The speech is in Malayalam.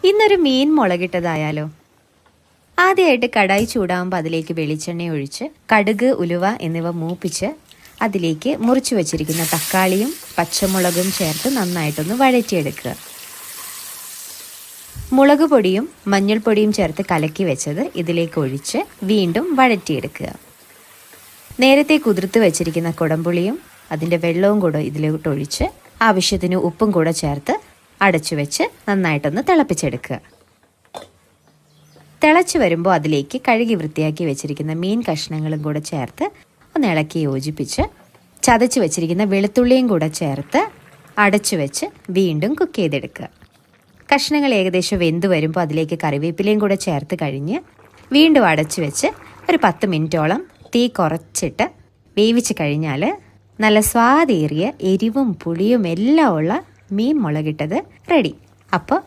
ഇന്നൊരു മീൻ മുളകിട്ടതായാലോ? ആദ്യമായിട്ട് കടായി ചൂടാകുമ്പോൾ അതിലേക്ക് വെളിച്ചെണ്ണ ഒഴിച്ച് കടുക്, ഉലുവ എന്നിവ മൂപ്പിച്ച് അതിലേക്ക് മുറിച്ചു വച്ചിരിക്കുന്ന തക്കാളിയും പച്ചമുളകും ചേർത്ത് നന്നായിട്ടൊന്ന് വഴറ്റിയെടുക്കുക. മുളക് പൊടിയും മഞ്ഞൾപ്പൊടിയും ചേർത്ത് കലക്കി വെച്ചത് ഇതിലേക്ക് ഒഴിച്ച് വീണ്ടും വഴറ്റിയെടുക്കുക. നേരത്തെ കുതിർത്ത് വെച്ചിരിക്കുന്ന കുടംപുളിയും അതിൻ്റെ വെള്ളവും കൂടെ ഇതിലോട്ട് ഒഴിച്ച് ആവശ്യത്തിന് ഉപ്പും കൂടെ ചേർത്ത് അടച്ചു വെച്ച് നന്നായിട്ടൊന്ന് തിളപ്പിച്ചെടുക്കുക. തിളച്ച് വരുമ്പോൾ അതിലേക്ക് കഴുകി വൃത്തിയാക്കി വെച്ചിരിക്കുന്ന മീൻ കഷ്ണങ്ങളും കൂടെ ചേർത്ത് ഒന്ന് ഇളക്കി യോജിപ്പിച്ച് ചതച്ച് വെച്ചിരിക്കുന്ന വെളുത്തുള്ളിയും കൂടെ ചേർത്ത് അടച്ചു വെച്ച് വീണ്ടും കുക്ക് ചെയ്തെടുക്കുക. കഷ്ണങ്ങൾ ഏകദേശം വെന്ത് വരുമ്പോൾ അതിലേക്ക് കറിവേപ്പിലയും കൂടെ ചേർത്ത് കഴിഞ്ഞ് വീണ്ടും അടച്ചു വെച്ച് ഒരു 10 മിനിറ്റോളം തീ കുറച്ചിട്ട് വേവിച്ച് കഴിഞ്ഞാൽ നല്ല സ്വാദേറിയ എരിവും പുളിയും എല്ലാം ഉള്ള മീൻ മുളകിട്ടത് റെഡി. അപ്പോൾ